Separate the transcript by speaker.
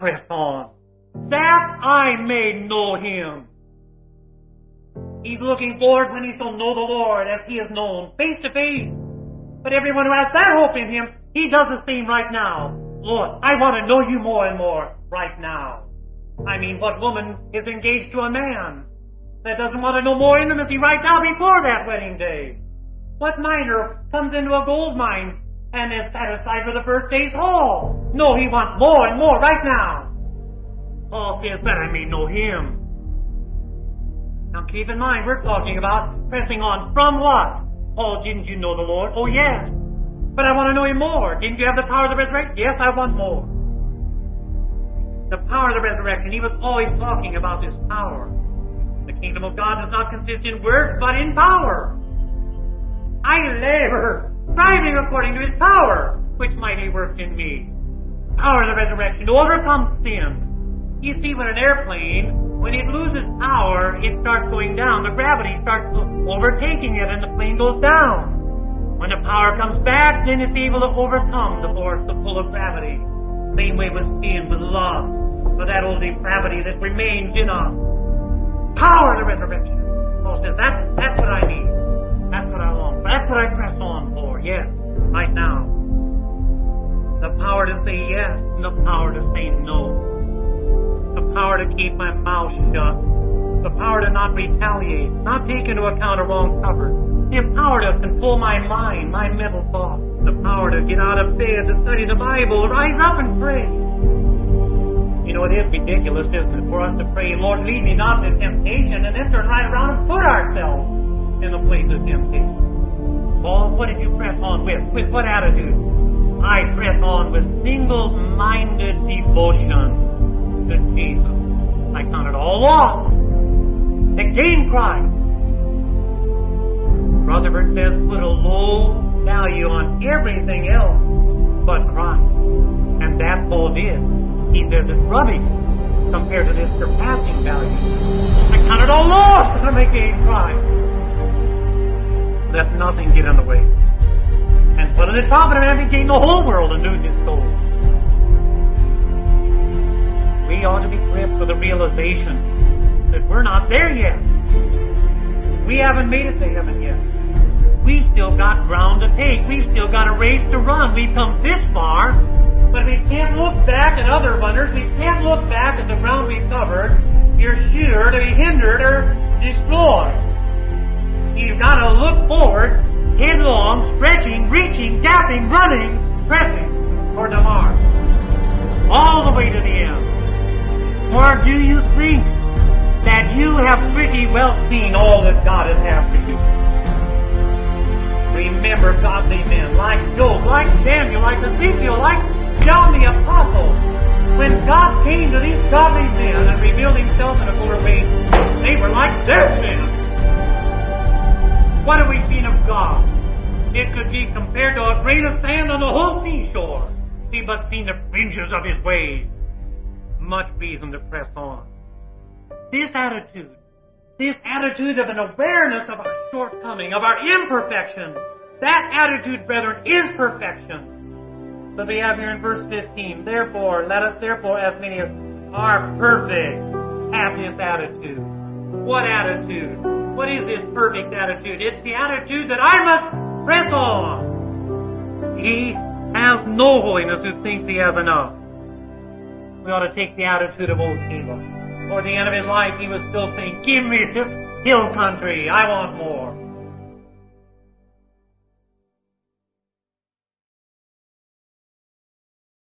Speaker 1: press on, that I may know him. He's looking forward when he shall know the Lord as he is known, face to face. But everyone who has that hope in him, he does the same right now. Lord, I want to know you more and more right now. I mean, what woman is engaged to a man that doesn't want to know more intimacy right now before that wedding day? What miner comes into a gold mine and is satisfied with the first day's haul? No, he wants more and more right now. Paul says that I may know him. Now keep in mind, we're talking about pressing on from what? Paul, didn't you know the Lord? Oh yes. But I want to know him more. Didn't you have the power of the resurrection? Yes, I want more. The power of the resurrection. He was always talking about this power. The kingdom of God does not consist in words, but in power. I labor, striving according to his power, which mighty works in me. Power of the resurrection to overcome sin. You see, when an airplane, when it loses power, it starts going down. The gravity starts overtaking it, and the plane goes down. When the power comes back, then it's able to overcome the force, the pull of gravity. Same way with sin, with lust, with that old depravity that remains in us. Power of the resurrection. Paul says, that's what I need. That's what I long for. That's what I press on for. Yes, right now. The power to say yes, and the power to say no. The power to keep my mouth shut. The power to not retaliate, not take into account a wrong suffered. The power to control my mind, my mental thought. The power to get out of bed, to study the Bible, rise up and pray. You know, it is ridiculous, isn't it, for us to pray, Lord, lead me not into temptation, and then turn right around and put ourselves in the place of temptation. Paul, what did you press on with? With what attitude? I press on with single-minded devotion to Jesus. I count it all loss to gain Christ. Rutherford says, put a low value on everything else but Christ. And that Paul did. He says it's rubbish compared to this surpassing value. I count it all lost that I may gain Christ. Let nothing get in the way. And what does it profit a man to gain the whole world and lose his soul? We ought to be gripped with the realization that we're not there yet. We haven't made it to heaven yet. We still got ground to take. We still got a race to run. We've come this far, but we can't look back at other runners. We can't look back at the ground we've covered. You're sure to be hindered or destroyed. You've got to look forward, headlong, stretching, reaching, gapping, running, pressing toward the mark. All the way to the end. Or do you think that you have pretty well seen all that God has had for you? Remember godly men like Job, like Daniel, like Ezekiel, like John the Apostle. When God came to these godly men and revealed himself in a fuller way, they were like dead men. What have we seen of God? It could be compared to a grain of sand on the whole seashore. We've but seen the fringes of his waves. Much reason to press on. This attitude of an awareness of our shortcoming, of our imperfection, that attitude, brethren, is perfection. But we have here in verse 15, therefore, let us therefore, as many as are perfect, have this attitude. What attitude? What is this perfect attitude? It's the attitude that I must press on. He has no holiness who thinks he has enough. We ought to take the attitude of old Caleb. Toward the end of his life, he was still saying, give me this hill country. I want more.